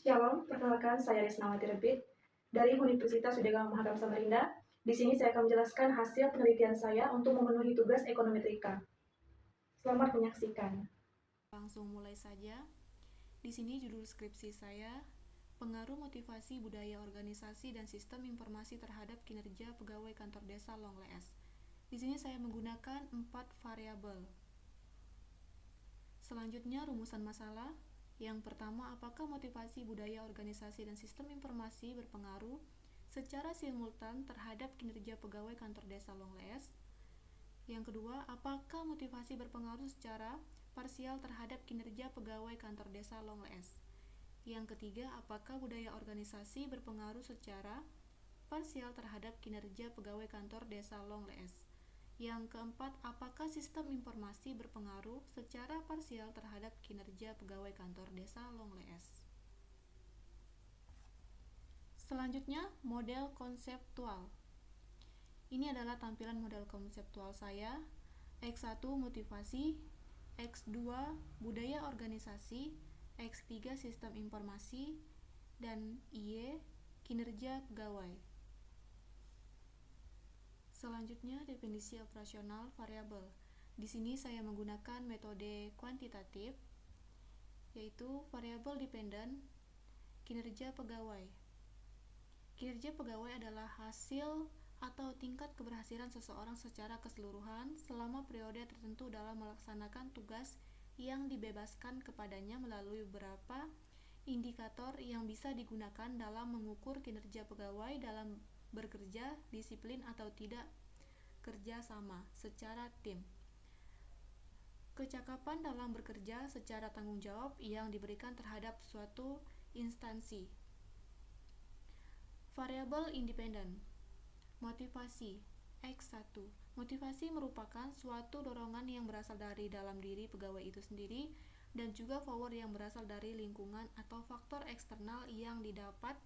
Shalom, perkenalkan saya Risnawati Rebit dari Universitas Udayana Mahakam Samarinda. Di sini saya akan menjelaskan hasil penelitian saya untuk memenuhi tugas ekonometrika. Selamat menyaksikan. Langsung mulai saja. Di sini judul skripsi saya, Pengaruh Motivasi Budaya Organisasi dan Sistem Informasi terhadap Kinerja Pegawai Kantor Desa Longlees. Di sini saya menggunakan 4 variabel. Selanjutnya rumusan masalah. Yang pertama, apakah motivasi budaya organisasi dan sistem informasi berpengaruh secara simultan terhadap kinerja pegawai kantor desa Longlees? Yang kedua, apakah motivasi berpengaruh secara parsial terhadap kinerja pegawai kantor desa Longlees? Yang ketiga, apakah budaya organisasi berpengaruh secara parsial terhadap kinerja pegawai kantor desa Longlees? Yang keempat, apakah sistem informasi berpengaruh secara parsial terhadap kinerja pegawai kantor desa Longlees? Selanjutnya, model konseptual. Ini adalah tampilan model konseptual saya. X1 motivasi, X2 budaya organisasi, X3 sistem informasi, dan Y kinerja pegawai. Selanjutnya, definisi operasional variabel. Di sini saya menggunakan metode kuantitatif, yaitu variabel dependent kinerja pegawai. Kinerja pegawai adalah hasil atau tingkat keberhasilan seseorang secara keseluruhan selama periode tertentu dalam melaksanakan tugas yang dibebaskan kepadanya melalui beberapa indikator yang bisa digunakan dalam mengukur kinerja pegawai dalam bekerja, disiplin atau tidak kerja sama secara tim. Kecakapan dalam bekerja secara tanggung jawab yang diberikan terhadap suatu instansi. Variabel independen. Motivasi X1. Motivasi merupakan suatu dorongan yang berasal dari dalam diri pegawai itu sendiri dan juga power yang berasal dari lingkungan atau faktor eksternal yang didapat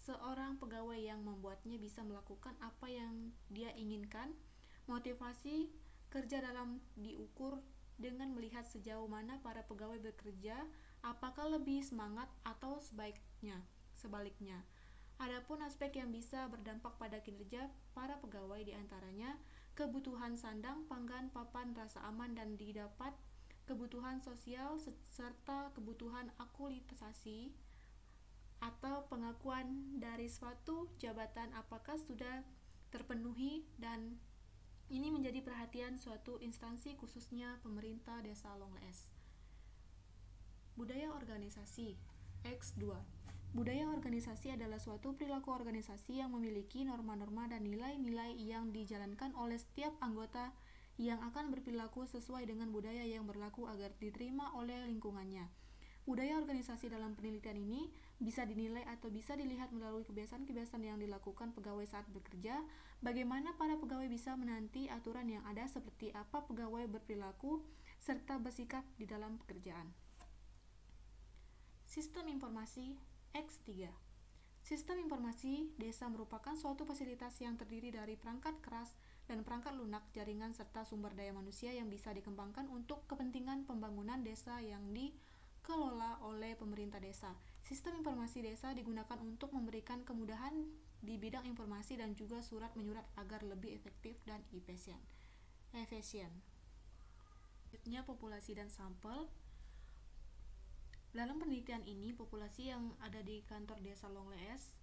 seorang pegawai yang membuatnya bisa melakukan apa yang dia inginkan. Motivasi kerja dalam diukur dengan melihat sejauh mana para pegawai bekerja, apakah lebih semangat atau sebaliknya. Adapun aspek yang bisa berdampak pada kinerja para pegawai diantaranya kebutuhan sandang, pangan, papan, rasa aman dan didapat, kebutuhan sosial serta kebutuhan akulturasi atau pengakuan dari suatu jabatan apakah sudah terpenuhi, dan ini menjadi perhatian suatu instansi khususnya pemerintah desa Longlees. Budaya organisasi X2. Budaya organisasi adalah suatu perilaku organisasi yang memiliki norma-norma dan nilai-nilai yang dijalankan oleh setiap anggota yang akan berperilaku sesuai dengan budaya yang berlaku agar diterima oleh lingkungannya. Budaya organisasi dalam penelitian ini bisa dinilai atau bisa dilihat melalui kebiasaan-kebiasaan yang dilakukan pegawai saat bekerja, bagaimana para pegawai bisa menanti aturan yang ada, seperti apa pegawai berperilaku, serta bersikap di dalam pekerjaan. Sistem informasi X3. Sistem informasi desa merupakan suatu fasilitas yang terdiri dari perangkat keras dan perangkat lunak, jaringan, serta sumber daya manusia yang bisa dikembangkan untuk kepentingan pembangunan desa yang dikelola oleh pemerintah desa. Sistem informasi desa digunakan untuk memberikan kemudahan di bidang informasi dan juga surat menyurat agar lebih efektif dan efisien. Selanjutnya, populasi dan sampel. Dalam penelitian ini, populasi yang ada di kantor desa Longlees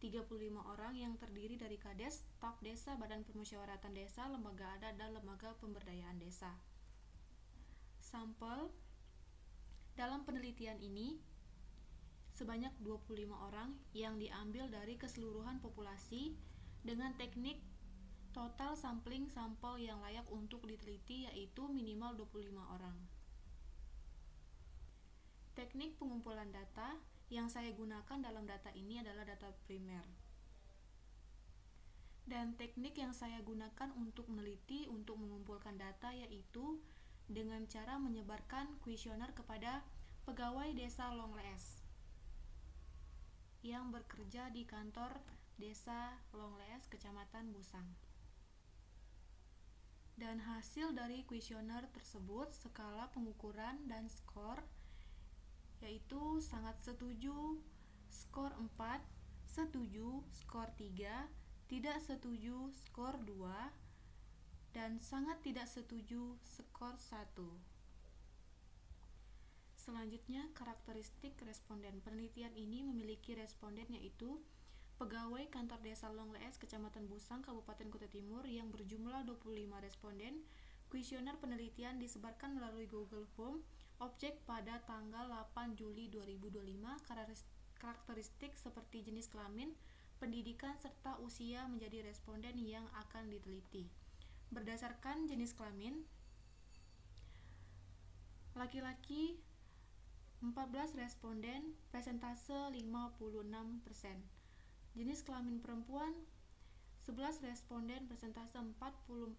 35 orang yang terdiri dari kades, staf desa, badan permusyawaratan desa, lembaga adat, dan lembaga pemberdayaan desa. Sampel dalam penelitian ini sebanyak 25 orang yang diambil dari keseluruhan populasi dengan teknik total sampling sampel yang layak untuk diteliti, yaitu minimal 25 orang. Teknik pengumpulan data yang saya gunakan dalam data ini adalah data primer. Dan teknik yang saya gunakan untuk meneliti untuk mengumpulkan data yaitu dengan cara menyebarkan kuesioner kepada pegawai desa Longlees yang bekerja di kantor desa Longlees, Kecamatan Busang. Dan hasil dari kuesioner tersebut, skala pengukuran dan skor yaitu sangat setuju skor 4, setuju skor 3, tidak setuju skor 2, dan sangat tidak setuju skor 1. Selanjutnya, karakteristik responden. Penelitian ini memiliki responden yaitu pegawai kantor desa Longlees, Kecamatan Busang, Kabupaten Kutai Timur yang berjumlah 25 responden. Kuesioner penelitian disebarkan melalui Google Form objek pada tanggal 8 Juli 2025. Karakteristik seperti jenis kelamin, pendidikan, serta usia menjadi responden yang akan diteliti. Berdasarkan jenis kelamin, laki-laki 14 responden, persentase 56%. Jenis kelamin perempuan 11 responden, persentase 44%.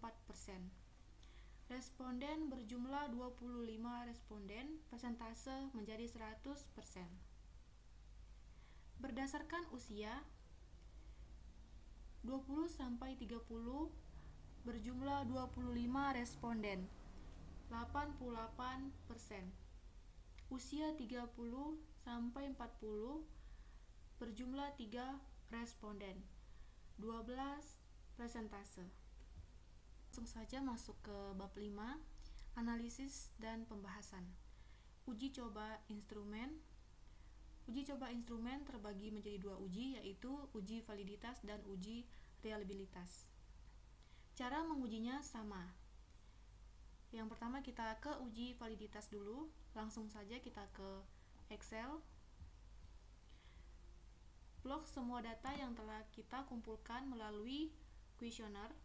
Responden berjumlah 25 responden, persentase menjadi 100%. Berdasarkan usia 20-30 berjumlah 25 responden, 88%. Usia 30-40 berjumlah 3 responden, 12 persentase. Langsung saja masuk ke bab 5, analisis dan pembahasan. Uji coba instrumen. Uji coba instrumen terbagi menjadi 2 uji, yaitu uji validitas dan uji reliabilitas. Cara mengujinya sama. Yang pertama kita ke uji validitas dulu. Langsung saja kita ke Excel. Blok semua data yang telah kita kumpulkan melalui kuesioner.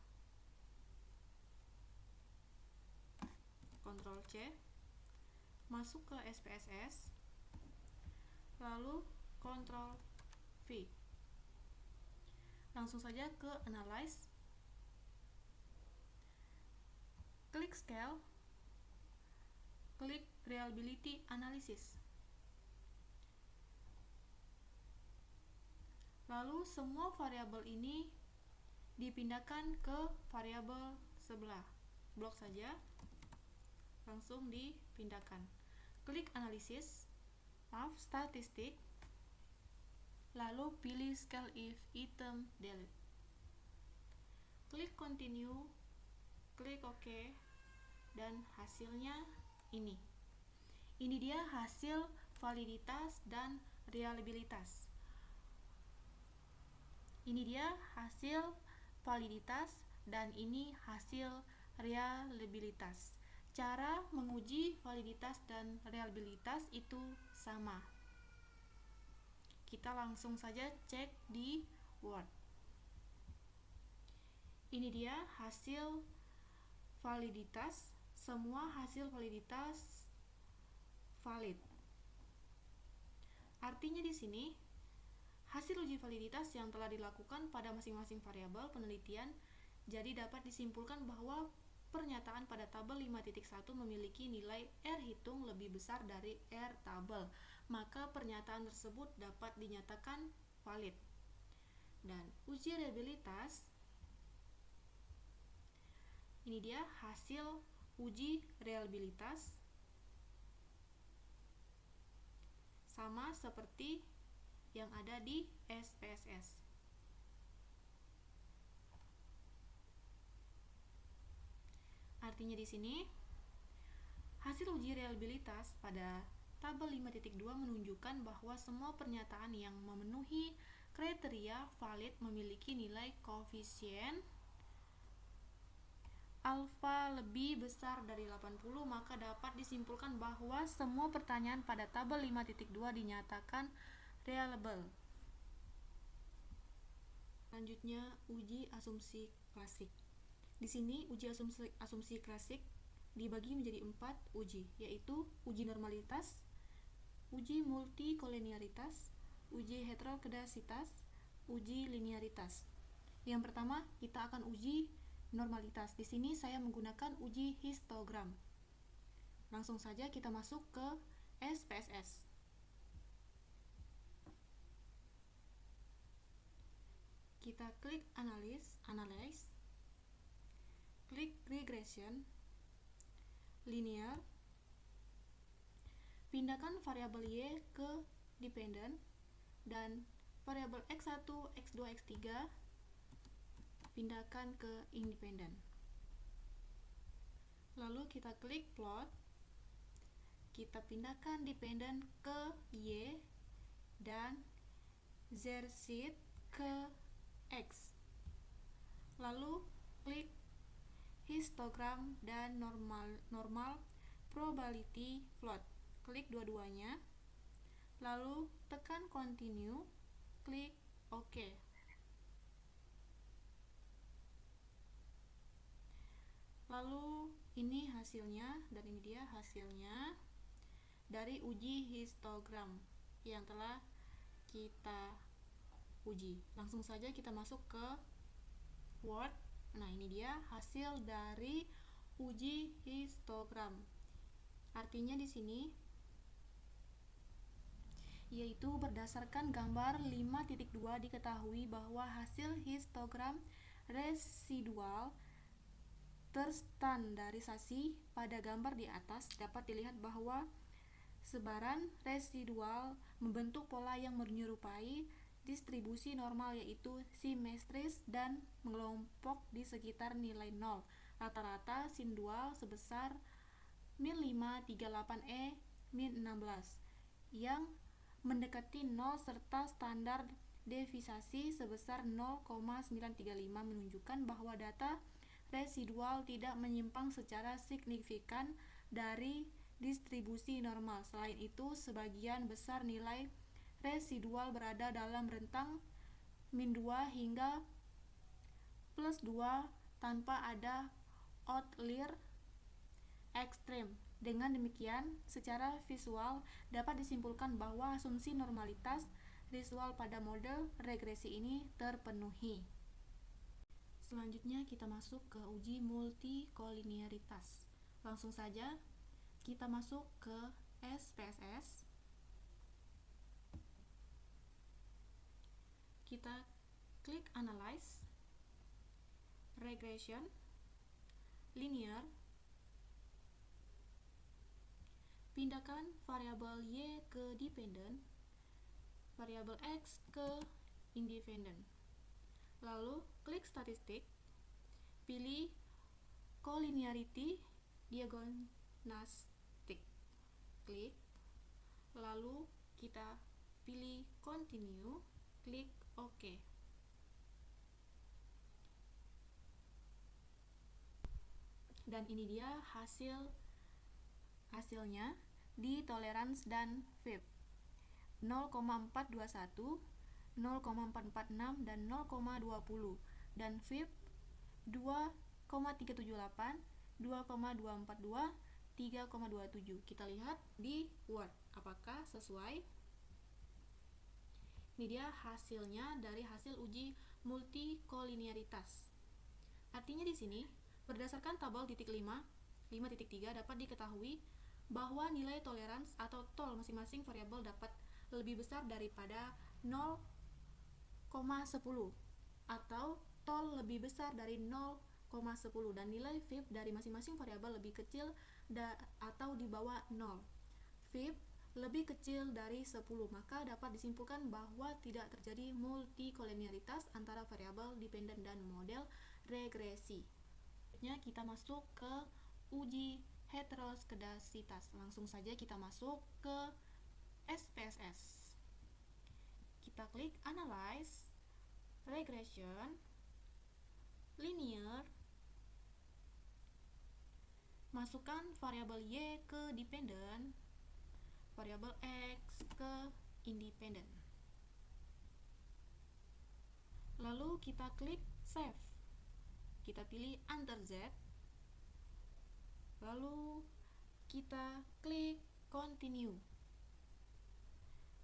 Ctrl C. Masuk ke SPSS. Lalu Ctrl V. Langsung saja ke Analyze. Klik Scale. Klik Reliability Analysis. Lalu semua variabel ini dipindahkan ke variabel sebelah. Blok saja. Langsung dipindahkan. Klik Analisis. Statistik. Lalu pilih Scale if item delete. Klik Continue. Klik OK. Dan hasilnya ini. Ini dia hasil validitas dan reliabilitas. Ini dia hasil validitas dan ini hasil reliabilitas. Cara menguji validitas dan reliabilitas itu sama. Kita langsung saja cek di Word. Ini dia hasil validitas. Semua hasil validitas valid. Artinya di sini hasil uji validitas yang telah dilakukan pada masing-masing variabel penelitian, jadi dapat disimpulkan bahwa pernyataan pada tabel 5.1 memiliki nilai R hitung lebih besar dari R tabel, maka pernyataan tersebut dapat dinyatakan valid. Dan uji reliabilitas, ini dia hasil uji reliabilitas, sama seperti yang ada di SPSS. Artinya di sini hasil uji reliabilitas pada tabel 5.2 menunjukkan bahwa semua pernyataan yang memenuhi kriteria valid memiliki nilai koefisien alfa lebih besar dari 80, maka dapat disimpulkan bahwa semua pertanyaan pada tabel 5.2 dinyatakan reliable. Selanjutnya, uji asumsi klasik. Di sini uji asumsi klasik dibagi menjadi 4 uji, yaitu uji normalitas, uji multikolinialitas, uji heterokedasitas, uji linearitas. Yang pertama, kita akan uji normalitas. Di sini saya menggunakan uji histogram. Langsung saja kita masuk ke SPSS. Kita klik Analyze, klik Regression, Linear, pindahkan variabel Y ke dependent dan variabel X1, X2, X3 pindahkan ke independent. Lalu kita klik plot, kita pindahkan dependent ke Y dan z-sheet ke X. Lalu klik histogram dan normal probability plot. Klik dua-duanya. Lalu tekan continue, klik OK. Lalu ini hasilnya, dan ini dia hasilnya dari uji histogram yang telah kita uji. Langsung saja kita masuk ke Word. Nah, ini dia hasil dari uji histogram. Artinya di sini yaitu berdasarkan gambar 5.2 diketahui bahwa hasil histogram residual terstandarisasi pada gambar di atas dapat dilihat bahwa sebaran residual membentuk pola yang menyerupai distribusi normal, yaitu simetris dan mengelompok di sekitar nilai 0. Rata-rata sin dual sebesar min 538E min 16 yang mendekati 0 serta standar deviasi sebesar 0,935 menunjukkan bahwa data residual tidak menyimpang secara signifikan dari distribusi normal. Selain itu, sebagian besar nilai residual berada dalam rentang min 2 hingga plus 2 tanpa ada outlier ekstrem. Dengan demikian, secara visual dapat disimpulkan bahwa asumsi normalitas visual pada model regresi ini terpenuhi. Selanjutnya kita masuk ke uji multikolinearitas. Langsung saja kita masuk ke SPSS. Kita klik Analyze, Regression, Linear. Pindahkan variabel Y ke dependent, variabel X ke independent. Lalu klik statistik, pilih collinearity diagnostic, klik. Lalu kita pilih continue, klik OK. Dan ini dia hasilnya di tolerance dan FIB 0,421, 0,446 dan 0,20, dan FIB 2,378, 2,242, 3,27. Kita lihat di Word apakah sesuai. Ini dia hasilnya dari hasil uji multikolinearitas. Artinya di sini berdasarkan tabel titik 5.3 dapat diketahui bahwa nilai tolerans atau tol masing-masing variabel dapat lebih besar daripada 0,10 atau tol lebih besar dari 0,10, dan nilai FIB dari masing-masing variabel lebih kecil atau di bawah 0. FIB lebih kecil dari 10, maka dapat disimpulkan bahwa tidak terjadi multikolinearitas antara variabel dependen dan model regresi. Selanjutnya kita masuk ke uji heteroskedasitas. Langsung saja kita masuk ke SPSS. Kita klik Analyze, Regression, Linear. Masukkan variabel Y ke dependent, variabel X ke independent. Lalu kita klik Save. Kita pilih Enter Z. Lalu kita klik Continue.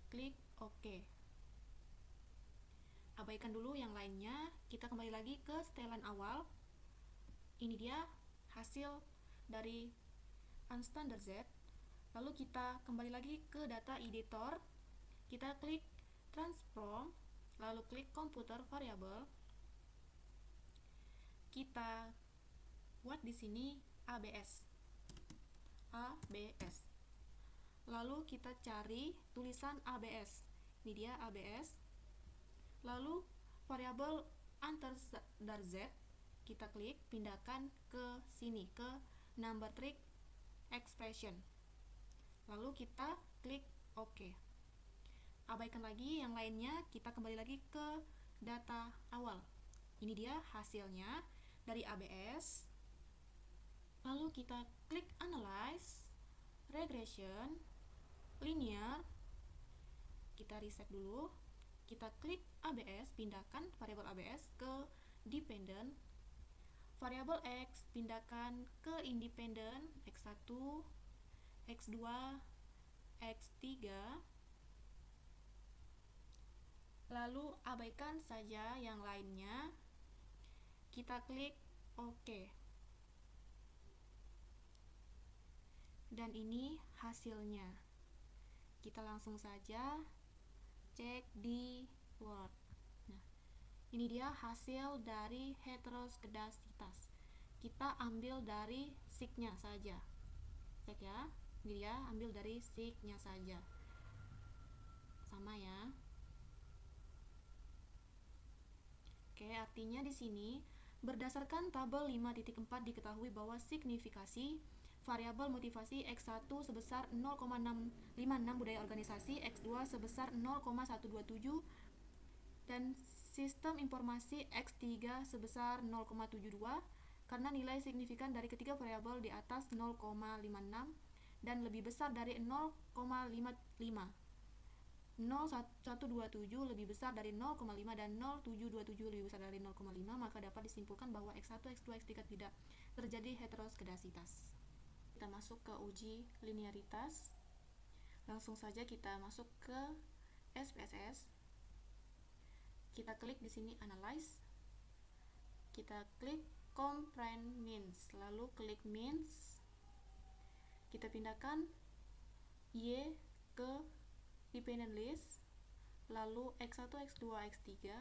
Klik OK. Abaikan dulu yang lainnya. Kita kembali lagi ke setelan awal. Ini dia hasil dari Unstandard Z. Lalu kita kembali lagi ke data editor. Kita klik Transform, lalu klik Computer Variable. Kita buat di sini ABS. Lalu kita cari tulisan ABS. Ini dia ABS. Lalu variabel underscore z kita klik, pindahkan ke sini, ke number trick expression. Lalu kita klik OK. Abaikan lagi yang lainnya, kita kembali lagi ke data awal. Ini dia hasilnya dari ABS. Lalu kita klik analyze, regression, linear. Kita reset dulu. Kita klik ABS, pindahkan variabel ABS ke dependent. Variabel X pindahkan ke independent, X1, X2, X3. Lalu abaikan saja yang lainnya. Kita klik OK. Dan ini hasilnya. Kita langsung saja cek di Word. Nah, ini dia hasil dari heteroskedasitas. Kita ambil dari sig-nya saja. Cek ya. Ini dia, ambil dari sig-nya saja. Sama ya. Oke, artinya di sini berdasarkan tabel 5.4 diketahui bahwa signifikasi variabel motivasi X1 sebesar 0,656 budaya organisasi, X2 sebesar 0,127 dan sistem informasi X3 sebesar 0,72 karena nilai signifikan dari ketiga variabel di atas 0,56 dan lebih besar dari 0,55. 0,127 lebih besar dari 0,5 dan 0,727 lebih besar dari 0,5, maka dapat disimpulkan bahwa X1, X2, X3 tidak terjadi heteroskedasitas. Kita masuk ke uji linearitas. Langsung saja kita masuk ke SPSS. Kita klik di sini analyze. Kita klik compare means, lalu klik means. Kita pindahkan Y ke dependent list, lalu X1, X2, X3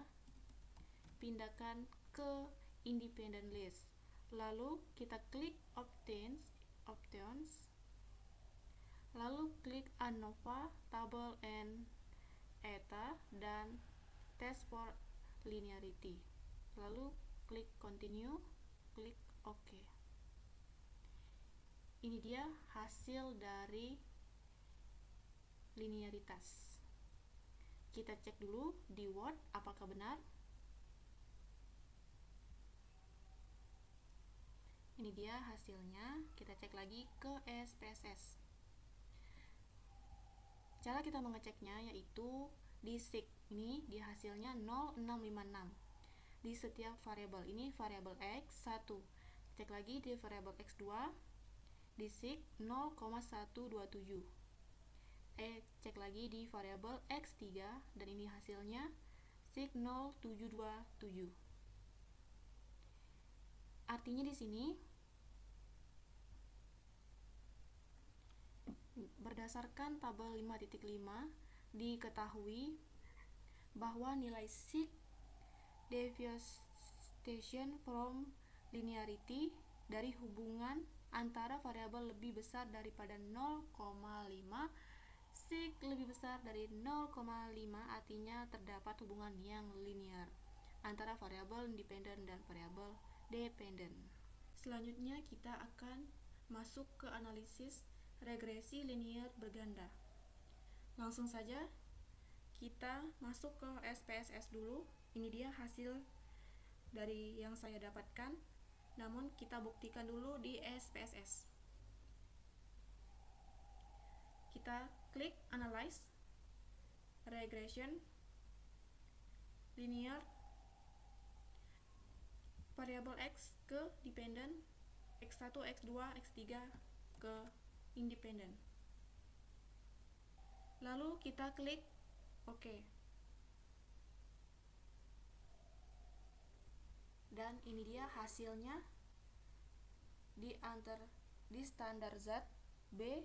pindahkan ke independent list, lalu kita klik options, lalu klik ANOVA, table and eta, dan test for linearity, lalu klik continue, klik OK. Ini dia hasil dari linearitas. Kita cek dulu di Word apakah benar. Ini dia hasilnya. Kita cek lagi ke SPSS. Cara kita mengeceknya yaitu di sig. Ini di hasilnya 0,656 di setiap variabel. Ini variabel X1. Cek lagi di variabel X2 di sig 0,127. Cek lagi di variabel X3 dan ini hasilnya sig 0,727. Artinya di sini berdasarkan tabel 5.5 diketahui bahwa nilai sig deviation from linearity dari hubungan antara variabel lebih besar daripada 0,5, sig lebih besar dari 0,5, artinya terdapat hubungan yang linear antara variabel independen dan variabel dependen. Selanjutnya kita akan masuk ke analisis regresi linear berganda. Langsung saja kita masuk ke SPSS dulu. Ini dia hasil dari yang saya dapatkan, namun kita buktikan dulu di SPSS. Kita klik analyze, regression, linear, variabel X ke dependent, X1, X2, X3 ke independent. Lalu kita klik OK. Dan ini dia hasilnya di standar Z B.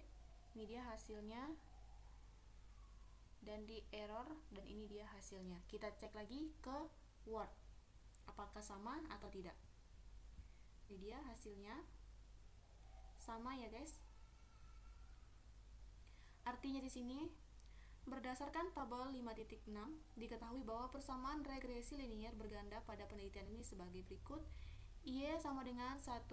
Ini dia hasilnya dan di error, dan ini dia hasilnya. Kita cek lagi ke Word apakah sama atau tidak. Ini dia hasilnya sama ya guys. Artinya di sini, berdasarkan tabel 5.6, diketahui bahwa persamaan regresi linier berganda pada penelitian ini sebagai berikut. Y sama dengan 1,089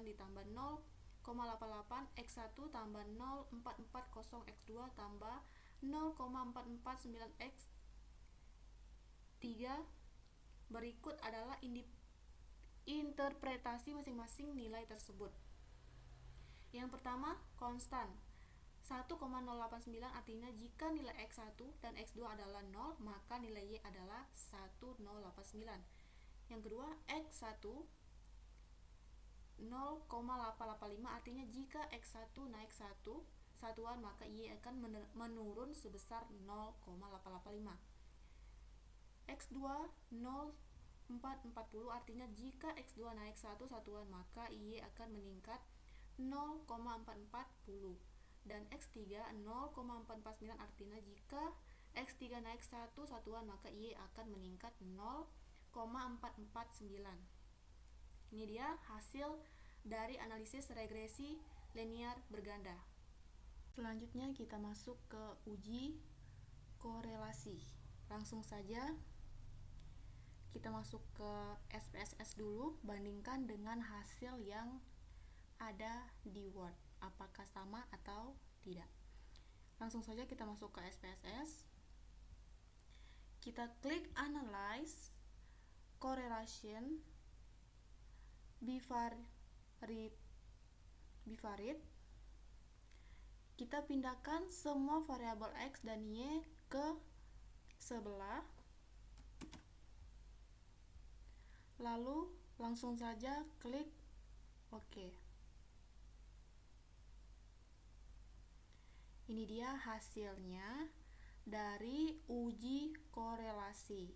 ditambah 0,88 X1 tambah 0,440 X2 tambah 0,449 X3. Berikut adalah interpretasi masing-masing nilai tersebut. Yang pertama, konstan 1,089, artinya jika nilai X1 dan X2 adalah 0, maka nilai Y adalah 1089. Yang kedua, X1 0,885, artinya jika X1 naik 1 satuan, maka Y akan menurun sebesar 0,885. X2 0,440, artinya jika X2 naik 1 satuan, maka Y akan meningkat 0,440. Dan X3 0,449, artinya jika X3 naik 1 satuan, maka Y akan meningkat 0,449. Ini dia hasil dari analisis regresi linear berganda. Selanjutnya kita masuk ke uji korelasi. Langsung saja kita masuk ke SPSS dulu, bandingkan dengan hasil yang ada di Word, apakah sama atau tidak. Langsung saja kita masuk ke SPSS. Kita klik Analyze Correlation Bivariate. Kita pindahkan semua variabel X dan Y ke sebelah. Lalu langsung saja klik OK. Ini dia hasilnya dari uji korelasi.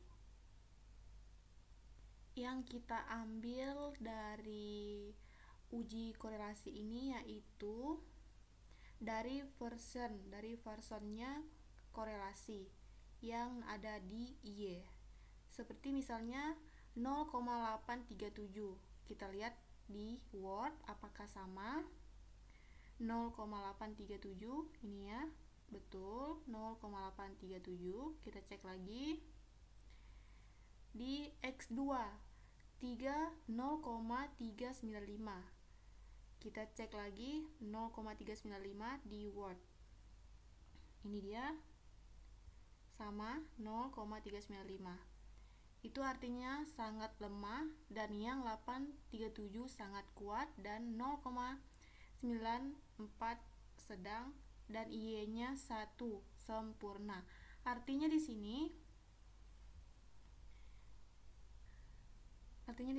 Yang kita ambil dari uji korelasi ini yaitu dari versionnya korelasi yang ada di Y. Seperti misalnya 0,837. Kita lihat di Word apakah sama. 0,837 ini ya, betul 0,837. Kita cek lagi di X2 0,395. Kita cek lagi 0,395 di Word. Ini dia sama 0,395. Itu artinya sangat lemah, dan yang 837 sangat kuat, dan 0,94 sedang, dan Y-nya 1 sempurna. Artinya di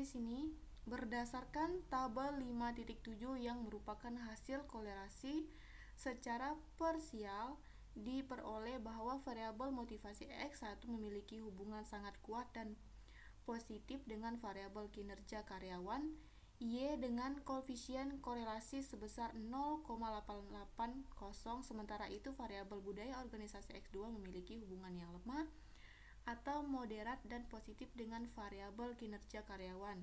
sini berdasarkan tabel 5.7 yang merupakan hasil korelasi secara parsial, diperoleh bahwa variabel motivasi X1 memiliki hubungan sangat kuat dan positif dengan variabel kinerja karyawan Y dengan koefisien korelasi sebesar 0,880, sementara itu variabel budaya organisasi X2 memiliki hubungan yang lemah atau moderat dan positif dengan variabel kinerja karyawan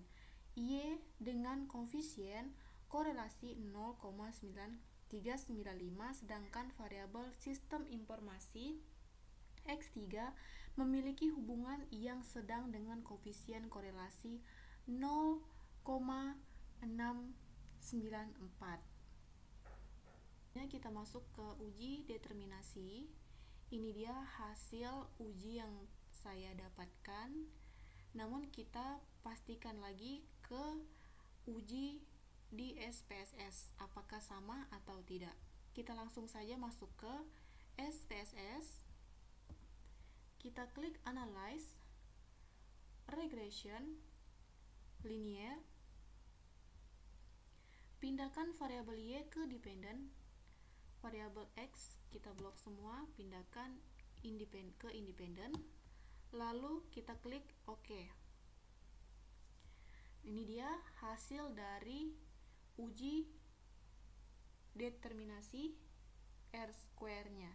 Y dengan koefisien korelasi 0,9395, sedangkan variabel sistem informasi X3 memiliki hubungan yang sedang dengan koefisien korelasi 0,694. Kita masuk ke uji determinasi. Ini dia hasil uji yang saya dapatkan. Namun kita pastikan lagi ke uji di SPSS apakah sama atau tidak. Kita langsung saja masuk ke SPSS. Kita klik Analyze Regression Linear. Pindahkan variabel Y ke dependent. Variabel X kita blok semua, pindahkan ke independent. Lalu kita klik OK. Ini dia hasil dari uji determinasi R-square-nya.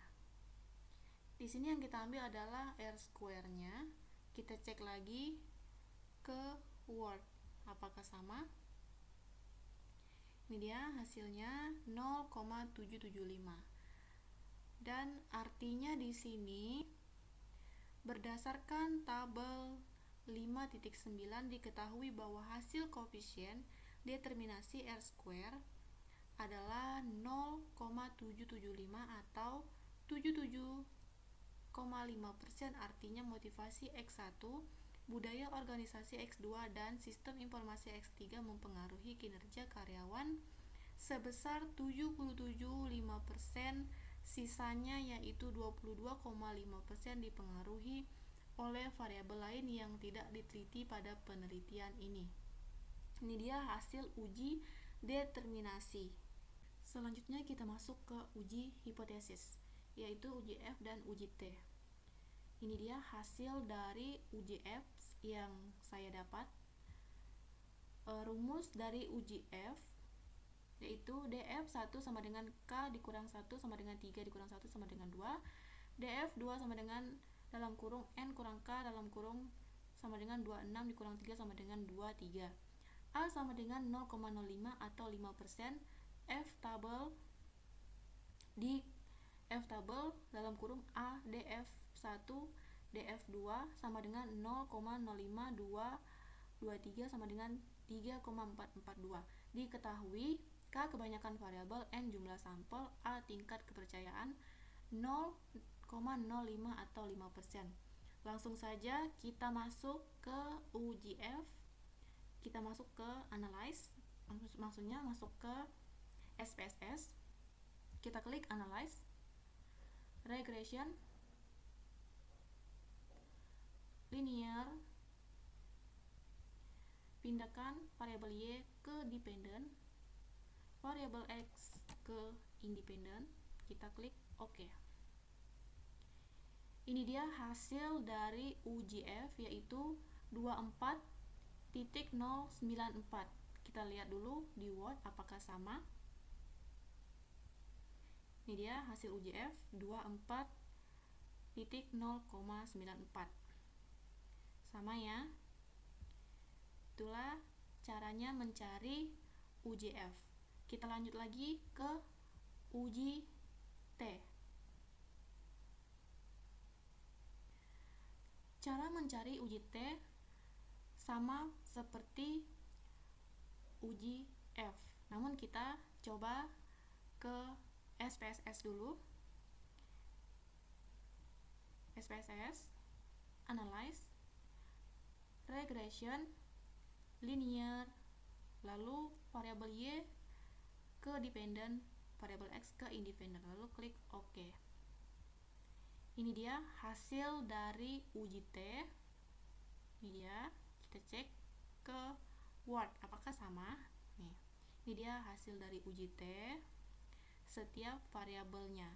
Di sini yang kita ambil adalah R-square-nya. Kita cek lagi ke Word apakah sama. Ini dia hasilnya 0,775. Dan artinya di sini berdasarkan tabel 5.9 diketahui bahwa hasil koefisien determinasi R² adalah 0,775 atau 77,5%. Artinya motivasi X1, budaya organisasi X2, dan sistem informasi X3 mempengaruhi kinerja karyawan sebesar 77,5%. Sisanya yaitu 22,5% dipengaruhi oleh variabel lain yang tidak diteliti pada penelitian ini. Ini dia hasil uji determinasi. Selanjutnya kita masuk ke uji hipotesis, yaitu uji F dan uji T. Ini dia hasil dari uji F yang saya dapat. Rumus dari uji F yaitu df1 sama dengan k dikurang 1 sama dengan 3 dikurang 1 sama dengan 2, df2 sama dengan dalam kurung n kurang k dalam kurung sama dengan 26 dikurang 3 sama dengan 23. A sama dengan 0,05 atau 5%. Di F tabel dalam kurung A df1 df2 sama dengan 0,05223 sama dengan 3,442. Diketahui K kebanyakan variabel, N jumlah sampel, A tingkat kepercayaan 0,05 atau 5%. Langsung saja kita masuk ke uji F. Kita masuk ke analyze, maksudnya masuk ke SPSS. Kita klik analyze, regression, linear, pindahkan variabel Y ke dependent, variabel X ke independent. Kita klik OK. Ini dia hasil dari uji F, yaitu 24.094. Kita lihat dulu di Word apakah sama. Ini dia hasil uji F 24.094. Sama ya. Itulah caranya mencari uji F. Kita lanjut lagi ke uji T. Cara mencari uji T sama seperti uji F. Namun kita coba ke SPSS dulu. SPSS, analyze, regression, linear, lalu variabel Y ke dependent, variabel X ke independent, lalu klik OK. Ini dia hasil dari uji T. Ini dia, kita cek ke Word apakah sama. Nih, ini dia hasil dari uji T. Setiap variabelnya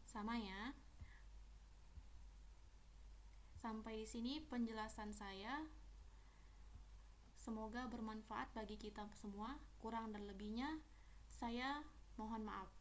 sama ya. Sampai di sini penjelasan saya. Semoga bermanfaat bagi kita semua. Kurang dan lebihnya saya mohon maaf.